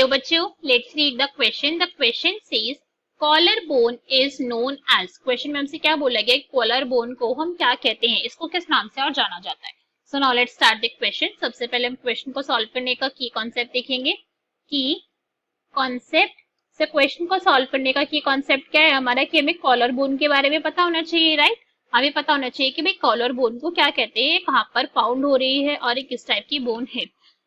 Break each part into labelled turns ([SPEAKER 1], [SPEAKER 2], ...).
[SPEAKER 1] Hello बच्चों, let's read the question. The question says collar bone is known as. Question में हमसे क्या बोला गया, कॉलर बोन को हम क्या कहते हैं, इसको किस नाम से और जाना जाता है। So now let's start the question. सबसे पहले हम क्वेश्चन को सॉल्व करने का की कॉन्सेप्ट देखेंगे। की कॉन्सेप्ट से क्वेश्चन को सॉल्व करने का की कॉन्सेप्ट क्या है हमारा, कि हमें कॉलर बोन के बारे में पता होना चाहिए, राइट। हमें पता होना चाहिए कि भाई कॉलर बोन को क्या कहते हैं, कहाँ पर फाउंड हो रही है और ये किस टाइप की बोन है।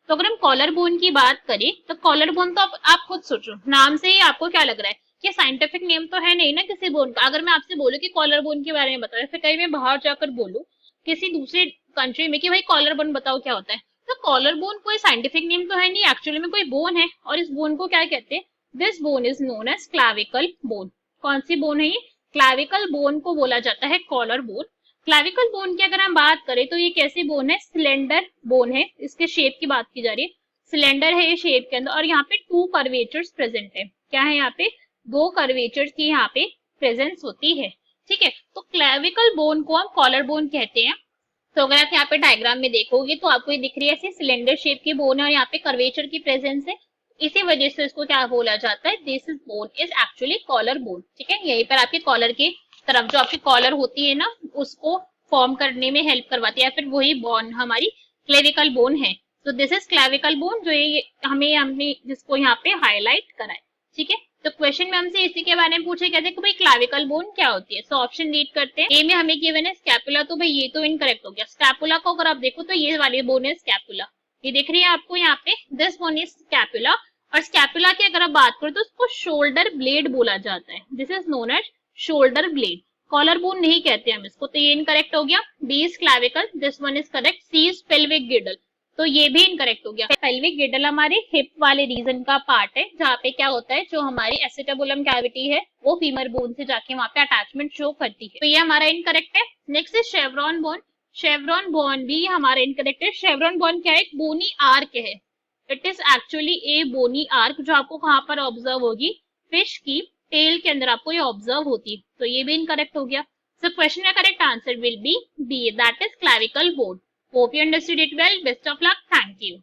[SPEAKER 1] तो अगर हम कॉलर बोन की बात करें तो कॉलर बोन तो आप खुद सोचो, नाम से ही आपको क्या लग रहा है कि साइंटिफिक नेम तो है नहीं ना किसी बोन का। अगर मैं आपसे बोलूं कि कॉलर बोन के बारे में बताओ, फिर कहीं मैं बाहर जाकर बोलूं किसी दूसरे कंट्री में कि भाई कॉलर बोन बताओ क्या होता है, तो कॉलर बोन कोई साइंटिफिक नेम तो है नहीं, एक्चुअली में कोई बोन है। और इस बोन को क्या कहते हैं, this bone is known as clavicle bone. कौन सी बोन है ये, क्लैविकल बोन को बोला जाता है कॉलर बोन। क्लैविकल बोन की अगर हम बात करें तो ये कैसी बोन है, सिलेंडर बोन है। इसके शेप की बात की जा रही है, सिलेंडर है ये शेप के अंदर, और यहाँ पे टू कर्वेचर्स प्रेजेंट है। क्या है यहाँ पे, दो कर्वेचर्स की यहाँ पे प्रेजेंस होती है, ठीक है। तो क्लैविकल बोन को हम कॉलर बोन कहते हैं। तो अगर आप यहाँ पे डायग्राम में देखोगे तो आपको ये दिख रही है ऐसे सिलेंडर शेप की बोन है और यहाँ पे कर्वेचर की प्रेजेंस है, इसी वजह से इसको क्या बोला जाता है, this is bone is actually collar bone, ठीक है। यहीं पर आपके कॉलर के तरफ जो आपकी कॉलर होती है ना, उसको फॉर्म करने में हेल्प करवाती है, या फिर वही बोन हमारी क्लेविकल बोन है। तो दिस इज क्लेविकल बोन, जो ये हमने जिसको यहाँ पे हाईलाइट करा है, ठीक है। तो क्वेश्चन में हमसे इसी के बारे में पूछे, कहते हैं कि भाई क्लेविकल बोन क्या होती है। सो ऑप्शन रीड करते हैं। ए में हमें गिवन है स्कैपुला, तो भाई ये तो इनकरेक्ट हो गया। स्कैपुला को अगर आप देखो तो ये वाली बोन है स्कैपुला, ये दिख रही है आपको यहाँ पे, दिस बोन इज स्कैपुला। और स्कैपुला की अगर आप बात करो तो उसको शोल्डर ब्लेड बोला जाता है, this is known as shoulder blade. Collar bone नहीं कहते हम इसको, तो ये इनकरेक्ट हो गया। D is clavicle, this one is correct. C is pelvic girdle, तो ये भी इनकरेक्ट हो गया। पेल्विक गिडल हमारे हिप वाले रीजन का पार्ट है, जहाँ पे क्या होता है, जो हमारी एसिटाबुलम कैविटी है वो फीमर बोन से जाके वहां पे अटैचमेंट शो करती है, तो ये हमारा इनकरेक्ट है। Next is chevron bone. Chevron bone भी हमारा इनकरेक्ट है। शेवरॉन बोन क्या है, एक बोनी आर्क है। It is actually a bony arch, जो आपको कहाँ पर ऑब्जर्व होगी, फिश की टेल के अंदर आपको ये ऑब्जर्व होती है, तो ये भी इनकरेक्ट हो गया। सो क्वेश्चन का correct answer will be B, that is clavicle bone. Hope you understood it well. Best of luck, thank you.